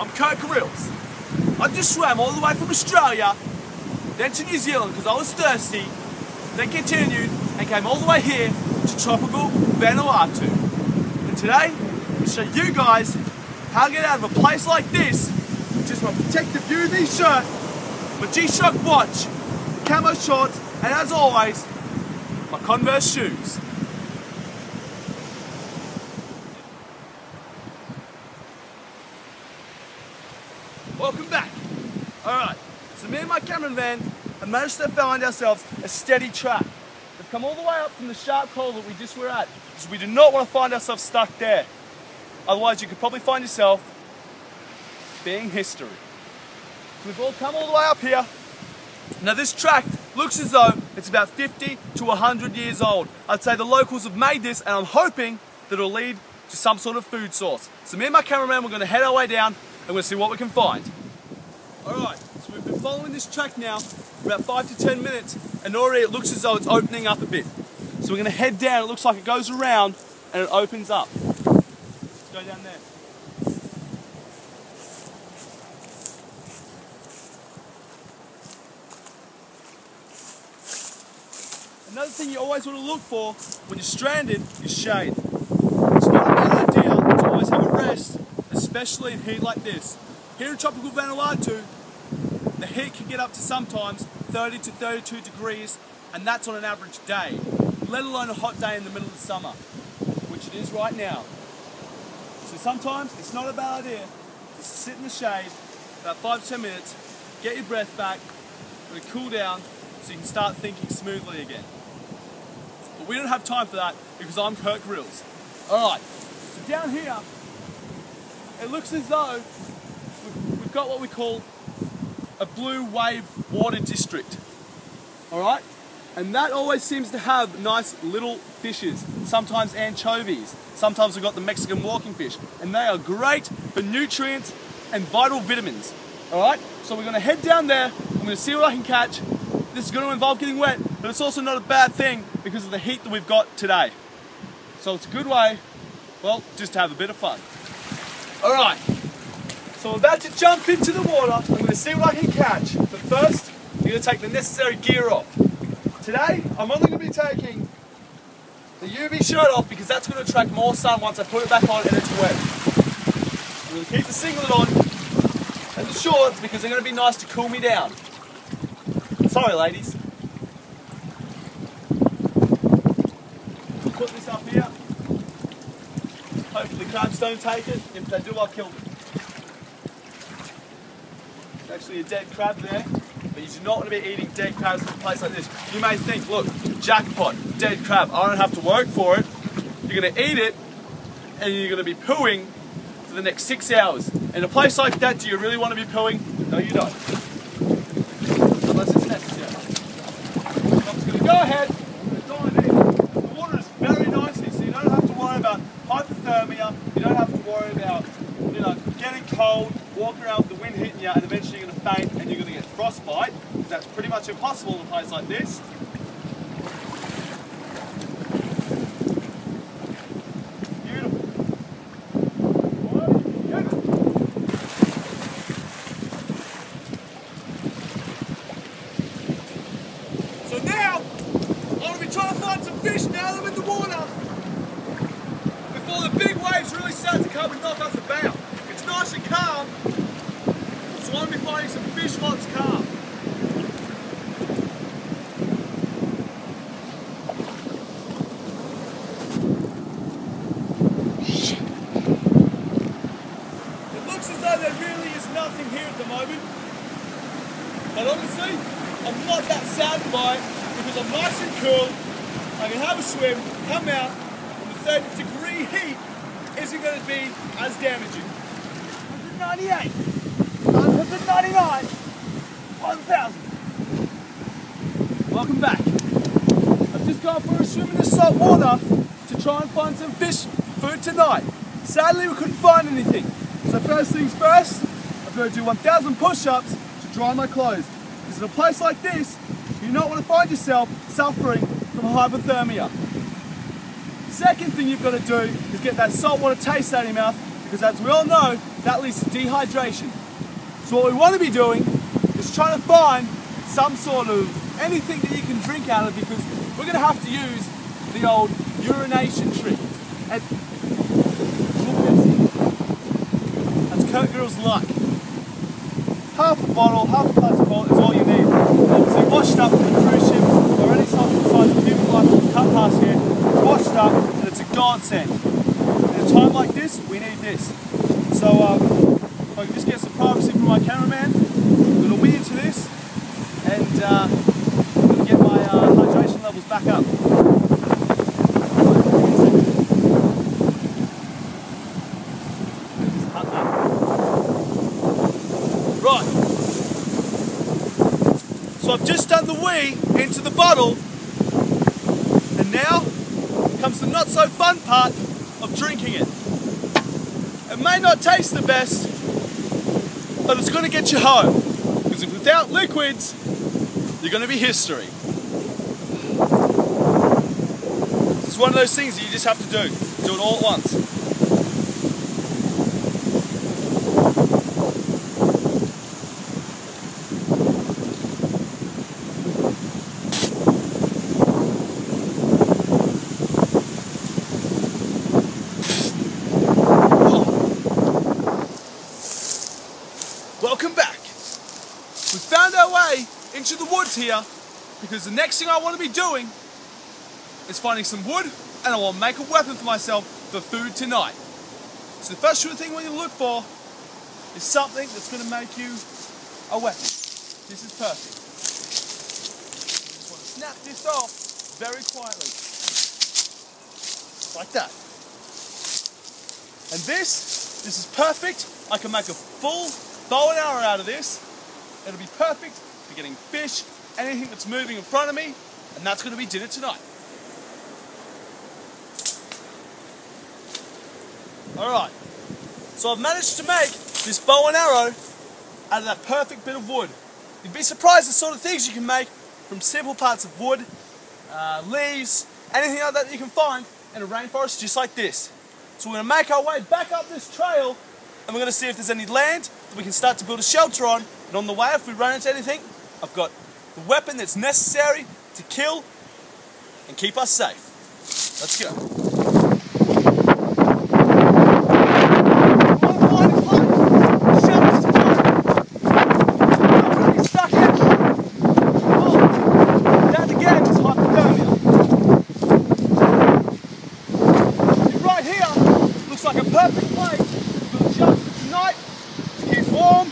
I'm Kurt Grylls. I just swam all the way from Australia, then to New Zealand because I was thirsty, then continued and came all the way here to tropical Vanuatu. And today, I'm going to show you guys how to get out of a place like this with just my protective UV shirt, my G-Shock watch, camo shorts, and as always, my Converse shoes. Welcome back. Alright, so me and my cameraman have managed to find ourselves a steady track. We've come all the way up from the sharp hole that we just were at, because we do not want to find ourselves stuck there. Otherwise you could probably find yourself being history. We've all come all the way up here. Now this track looks as though it's about 50 to 100 years old. I'd say the locals have made this and I'm hoping that it'll lead to some sort of food source. So me and my cameraman, we're going to head our way down and we'll see what we can find. Alright, so we've been following this track now for about 5 to 10 minutes and already it looks as though it's opening up a bit. So we're going to head down, it looks like it goes around and it opens up. Let's go down there. Another thing you always want to look for when you're stranded is shade. It's not a bad idea to always have a rest, especially in heat like this. Here in tropical Vanuatu, the heat can get up to sometimes 30 to 32 degrees, and that's on an average day, let alone a hot day in the middle of the summer, which it is right now. So sometimes it's not a bad idea to sit in the shade about 5 to 10 minutes, get your breath back, let it cool down so you can start thinking smoothly again. But we don't have time for that because I'm Kurt Grylls. Alright, so down here, it looks as though we've got what we call a blue wave water district. Alright? And that always seems to have nice little fishes, sometimes anchovies, sometimes we've got the Mexican walking fish, and they are great for nutrients and vital vitamins. Alright? So we're going to head down there, I'm going to see what I can catch. This is going to involve getting wet, but it's also not a bad thing because of the heat that we've got today. So it's a good way, well, just to have a bit of fun. Alright, so I'm about to jump into the water. I'm going to see what I can catch. But first, I'm going to take the necessary gear off. Today, I'm only going to be taking the UV shirt off because that's going to attract more sun once I put it back on and it's wet. I'm going to keep the singlet on and the shorts because they're going to be nice to cool me down. Sorry, ladies. Put this up here. Hopefully crabs don't take it. If they do, I'll kill them. There's actually a dead crab there, but you do not want to be eating dead crabs in a place like this. You may think, look, jackpot, dead crab, I don't have to work for it. You're going to eat it, and you're going to be pooing for the next 6 hours. In a place like that, do you really want to be pooing? No, you don't. Unless it's necessary. So I'm just going to go ahead and dive in. The water is very nice here, so you don't have to worry about hypothermia, you don't have to worry about, getting cold, walking around with the wind hitting you, and eventually you're going to faint and you're going to get frostbite, because that's pretty much impossible in a place like this. So now, I'm going to be trying to find some fish now that I'm in the water before the big waves really start to come and knock us about. It's nice and calm, so I'm going to be finding some fish while it's calm. It looks as though there really is nothing here at the moment, but honestly, I'm not that saddened by it because I'm nice and cool. I can have a swim, come out, and the 30-degree heat isn't going to be as damaging. 198, 199, 1000. Welcome back. I've just gone for a swim in the salt water to try and find some fish food tonight. Sadly, we couldn't find anything. So first things first, I'm going to do 1000 push-ups to dry my clothes. Because in a place like this, you do not want to find yourself suffering from hypothermia. Second thing you've got to do is get that saltwater taste out of your mouth, because as we all know, that leads to dehydration. So what we want to be doing is trying to find some sort of anything that you can drink out of, because we're going to have to use the old urination trick. And that's Kurt Grylls' luck. Half a bottle, half a plastic bottle is all you need. Obviously washed up from a cruise ship or any type of size of human life that cut past here, washed up, and it's a godsend. In a time like this, we need this. So if I can just get some privacy from my cameraman, I'm going to wee into this and get my hydration levels back up. Right, so I've just done the wee into the bottle, and now comes the not so fun part of drinking it. It may not taste the best, but it's going to get you home, because if without liquids, you're going to be history. It's one of those things that you just have to do it all at once. Welcome back. We found our way into the woods here, because the next thing I want to be doing is finding some wood, and I want to make a weapon for myself for food tonight. So the first sort of thing we need to look for is something that's going to make you a weapon. This is perfect. Just want to snap this off very quietly. Like that. And this is perfect. I can make a full bow and arrow out of this. It'll be perfect for getting fish, anything that's moving in front of me, and that's going to be dinner tonight. Alright, so I've managed to make this bow and arrow out of that perfect bit of wood. You'd be surprised the sort of things you can make from simple parts of wood, leaves, anything like that you can find in a rainforest just like this. So we're going to make our way back up this trail, and we're going to see if there's any land that we can start to build a shelter on. And on the way, if we run into anything, I've got the weapon that's necessary to kill and keep us safe. Let's go. Like a perfect place for the shelter tonight to keep warm,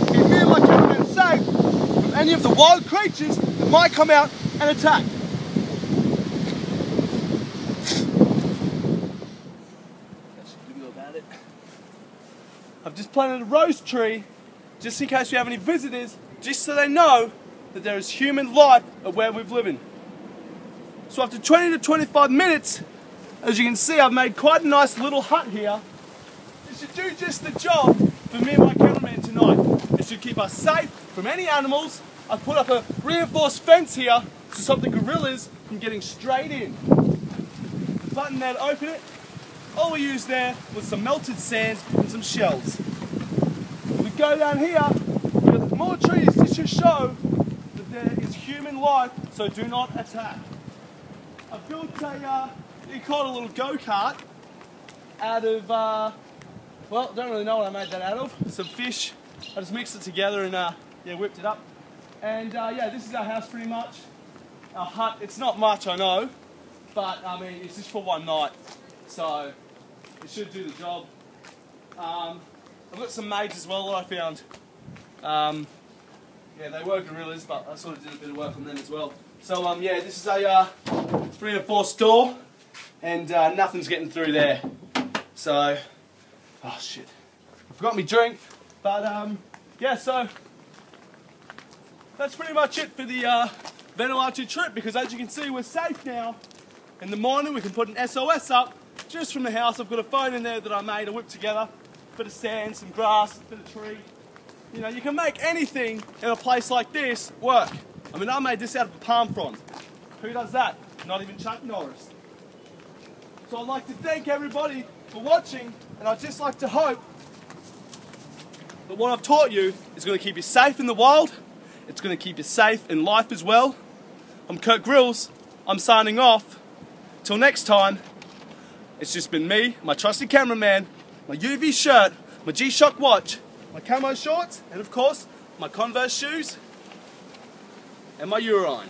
keep me and my cameraman safe from any of the wild creatures that might come out and attack. That's a video about it. I've just planted a rose tree just in case we have any visitors, just so they know that there is human life at where we're living. So after 20 to 25 minutes, as you can see, I've made quite a nice little hut here. It should do just the job for me and my cameraman tonight. It should keep us safe from any animals. I've put up a reinforced fence here to stop the gorillas from getting straight in. The button there to open it, all we used there was some melted sand and some shells. We go down here, we've got more trees just to show that there is human life, so do not attack. I built a, you call it a little go-kart out of, well, don't really know what I made that out of. Some fish. I just mixed it together and, yeah, whipped it up. And, yeah, this is our house pretty much. Our hut, it's not much, I know, but, I mean, it's just for one night. So, it should do the job. I've got some maids as well that I found. Yeah, they were gorillas, but I sort of did a bit of work on them as well. So, yeah, this is a reinforced door, and nothing's getting through there. So, oh shit, I forgot my drink. But yeah, so that's pretty much it for the Vanuatu trip, because as you can see, we're safe now. In the morning, we can put an SOS up just from the house. I've got a phone in there that I made, I whipped together. Bit of sand, some grass, bit of tree. You know, you can make anything in a place like this work. I mean, I made this out of a palm frond. Who does that? Not even Chuck Norris. So I'd like to thank everybody for watching, and I'd just like to hope that what I've taught you is going to keep you safe in the wild. It's going to keep you safe in life as well. I'm Kurt Grylls. I'm signing off. Till next time, it's just been me, my trusty cameraman, my UV shirt, my G-Shock watch, my camo shorts, and of course, my Converse shoes, and my urine.